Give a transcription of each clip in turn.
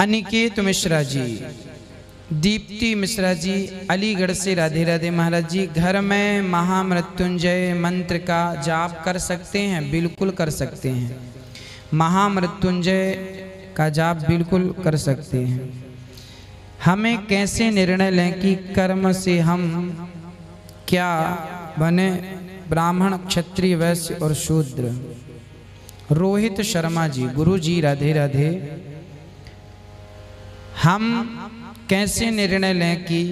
अनिकेत मिश्रा जी, दीप्ति मिश्रा जी अलीगढ़ से राधे राधे। महाराज जी घर में महामृत्युंजय मंत्र का जाप कर सकते हैं? बिल्कुल कर सकते हैं। महामृत्युंजय का जाप बिल्कुल कर सकते हैं। हमें कैसे निर्णय लें कि कर्म से हम क्या बने, ब्राह्मण क्षत्रिय वैश्य और शूद्र? रोहित शर्मा जी, गुरु जी राधे राधे। हम कैसे निर्णय लें कि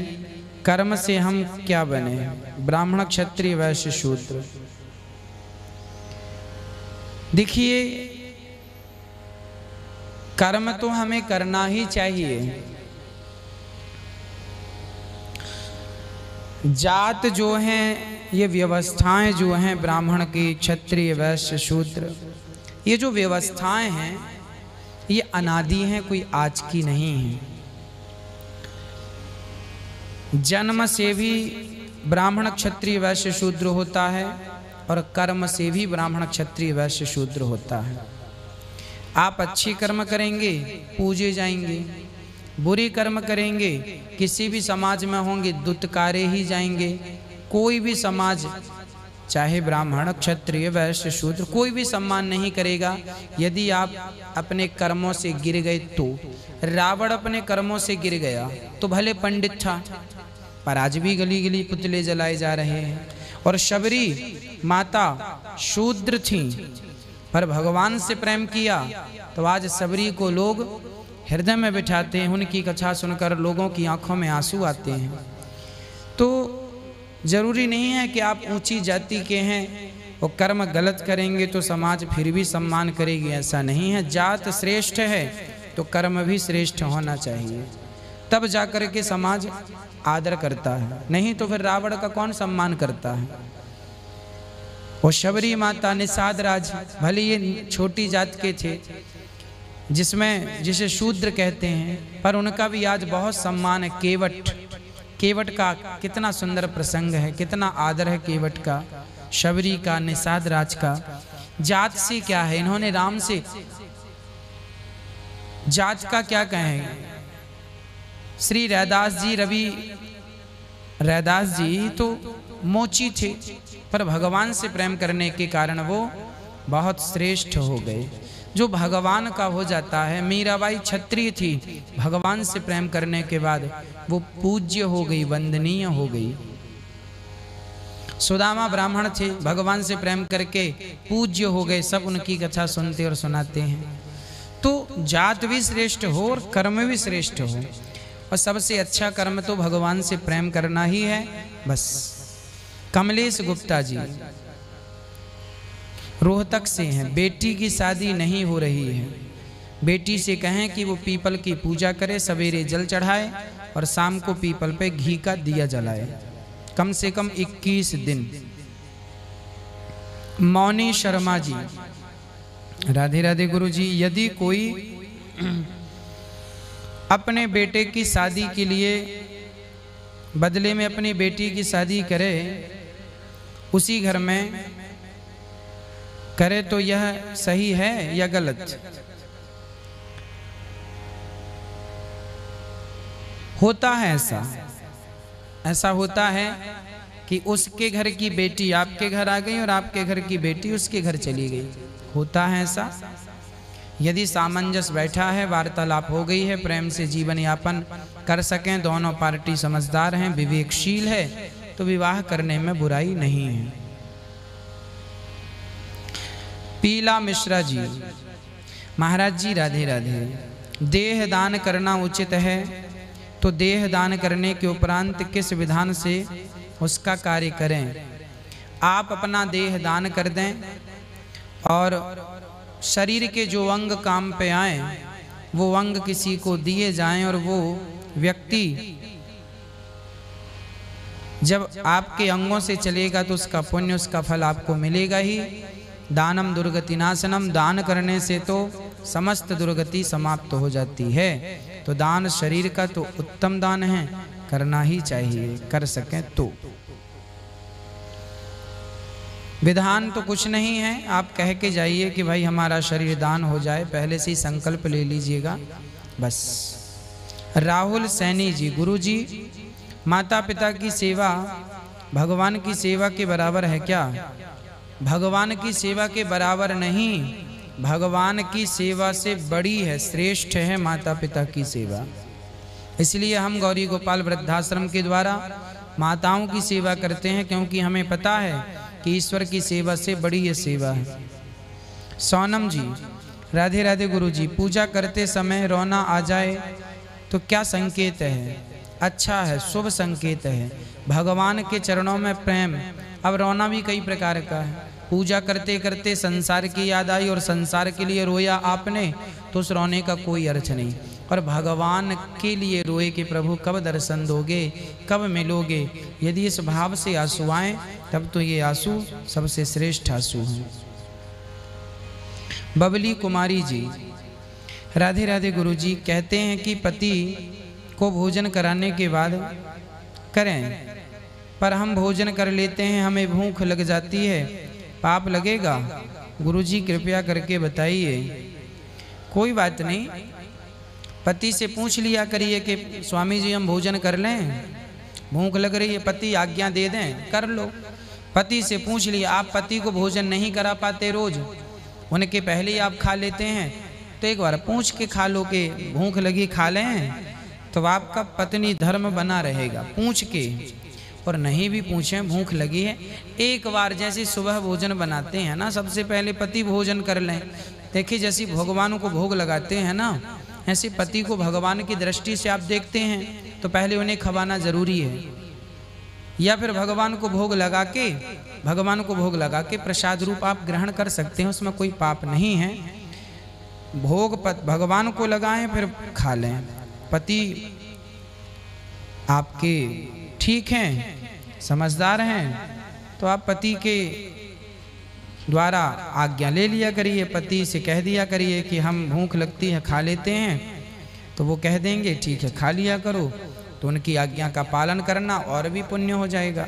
कर्म से हम क्या बने, ब्राह्मण क्षत्रिय वैश्य शूद्र? देखिए, कर्म तो हमें करना ही चाहिए। जात जो हैं, ये व्यवस्थाएं जो हैं ब्राह्मण की, क्षत्रिय वैश्य शूद्र, ये जो व्यवस्थाएं हैं ये अनादि हैं, कोई आज की नहीं है। जन्म से भी ब्राह्मण क्षत्रिय वैश्य शूद्र होता है और कर्म से भी ब्राह्मण क्षत्रिय वैश्य शूद्र होता है। आप अच्छी कर्म करेंगे पूजे जाएंगे, बुरी कर्म करेंगे किसी भी समाज में होंगे दुत्कारे ही जाएंगे। कोई भी समाज, चाहे ब्राह्मण क्षत्रिय वैश्य शूद्र, कोई भी सम्मान नहीं करेगा यदि आप अपने कर्मों से गिर गए तो। रावण अपने कर्मों से गिर गया तो भले पंडित था, पर आज भी गली गली पुतले जलाए जा रहे हैं। और शबरी माता शूद्र थी पर भगवान से प्रेम किया तो आज शबरी को लोग हृदय में बिठाते हैं। उनकी कथा सुनकर लोगों की आंखों में आंसू आते हैं। तो जरूरी नहीं है कि आप ऊंची जाति के हैं और कर्म गलत करेंगे तो समाज फिर भी सम्मान करेगी, ऐसा नहीं है। जात श्रेष्ठ है तो कर्म भी श्रेष्ठ होना चाहिए, तब जाकर के समाज आदर करता है, नहीं तो फिर रावण का कौन सम्मान करता है। और शबरी माता निषाद राज, भले ये छोटी जात के थे जिसे शूद्र कहते हैं, पर उनका भी आज बहुत सम्मान है। केवट का कितना सुंदर प्रसंग है, कितना आदर है केवट का, शबरी का, निषाद राज का। जात से क्या है, इन्होंने राम से जात का क्या कहेंगे। श्री रैदास जी, रवि रैदास जी तो मोची थे, पर भगवान से प्रेम करने के कारण वो बहुत श्रेष्ठ हो गए। जो भगवान का हो जाता है, मीराबाई क्षत्रिय थी, भगवान से प्रेम करने के बाद वो पूज्य हो गई, वंदनीय हो गई। सुदामा ब्राह्मण थे, भगवान से प्रेम करके पूज्य हो गए। सब उनकी कथा सुनते और सुनाते हैं। तो जात भी श्रेष्ठ हो और कर्म भी श्रेष्ठ हो, और सबसे अच्छा कर्म तो भगवान से प्रेम करना ही है, बस। कमलेश गुप्ता जी रोहतक से हैं, बेटी की शादी नहीं हो रही है। बेटी से कहें कि वो पीपल की पूजा करे, सवेरे जल चढ़ाए और शाम को पीपल पे घी का दिया जलाए, कम से कम 21 दिन। मौनी शर्मा जी राधे राधे। गुरु जी, यदि कोई अपने बेटे की शादी के लिए बदले में अपनी बेटी की शादी करे, उसी घर में करे, तो यह सही है या गलत? होता है ऐसा होता है कि उसके घर की बेटी आपके घर आ गई और आपके घर की बेटी उसके घर चली गई। होता है ऐसा। यदि सामंजस्य बैठा है, वार्तालाप हो गई है, प्रेम से जीवन यापन कर सकें, दोनों पार्टी समझदार हैं, विवेकशील है, तो विवाह करने में बुराई नहीं है। पीला मिश्रा जी, महाराज जी राधे राधे। देह दान करना उचित है, तो देह दान करने के उपरांत किस विधान से उसका कार्य करें? आप अपना देह दान कर दें और शरीर के जो अंग काम पे आए वो अंग किसी को दिए जाएं, और वो व्यक्ति जब आपके अंगों से चलेगा तो उसका पुण्य, उसका फल आपको मिलेगा ही। दानम दुर्गति नाशनम, दान करने से तो समस्त दुर्गति समाप्त हो जाती है। तो दान शरीर का तो उत्तम दान है, करना ही चाहिए, कर सकें तो। विधान तो कुछ नहीं है, आप कह के जाइए कि भाई हमारा शरीर दान हो जाए, पहले से ही संकल्प ले लीजिएगा। बस। राहुल सैनी जी, गुरु जी माता पिता की सेवा भगवान की सेवा के बराबर है क्या? भगवान की सेवा के बराबर नहीं, भगवान की सेवा से बड़ी है, श्रेष्ठ है माता पिता की सेवा। इसलिए हम गौरी गोपाल वृद्धाश्रम के द्वारा माताओं की सेवा करते हैं, क्योंकि हमें पता है कि ईश्वर की सेवा से बड़ी ये सेवा है। सोनम जी, राधे राधे गुरु जी, पूजा करते समय रोना आ जाए तो क्या संकेत है? अच्छा है, शुभ संकेत है, भगवान के चरणों में प्रेम। अब रोना भी कई प्रकार का है। पूजा करते करते संसार की याद आई और संसार के लिए रोया आपने, तो उस रोने का कोई अर्थ नहीं। और भगवान के लिए रोए कि प्रभु कब दर्शन दोगे, कब मिलोगे, यदि इस भाव से आंसू आए तब तो ये आंसू सबसे श्रेष्ठ आंसू हैं। बबली कुमारी जी, राधे राधे गुरु जी, कहते हैं कि पति को भोजन कराने के बाद करें, पर हम भोजन कर लेते हैं, हमें भूख लग जाती है, पाप लगेगा? गुरु जी कृपया करके बताइए। कोई बात नहीं, पति से पूछ लिया करिए कि स्वामी जी हम भोजन कर लें, भूख लग रही है, पति आज्ञा दे दें, कर लो। पति से पूछ लिया। आप पति को भोजन नहीं करा पाते रोज, उनके पहले ही आप खा लेते हैं, तो एक बार पूछ के खा लो कि भूख लगी खा लें, तो आपका पत्नी धर्म बना रहेगा। पूछ के, और नहीं भी पूछें भूख लगी है, एक बार जैसे सुबह भोजन बनाते हैं ना, सबसे पहले पति भोजन कर लें। देखिए जैसे भगवान को भोग लगाते हैं ना, ऐसे पति को भगवान की दृष्टि से आप देखते हैं तो पहले उन्हें खवाना जरूरी है। या फिर भगवान को भोग लगा के प्रसाद रूप आप ग्रहण कर सकते हैं, उसमें कोई पाप नहीं है। भोग भगवान को लगाएं फिर खा लें। पति आपके ठीक हैं, समझदार हैं, तो आप पति के द्वारा आज्ञा ले लिया करिए, पति से कह दिया करिए कि हम भूख लगती है खा लेते हैं, तो वो कह देंगे ठीक है खा लिया करो, तो उनकी आज्ञा का पालन करना और भी पुण्य हो जाएगा।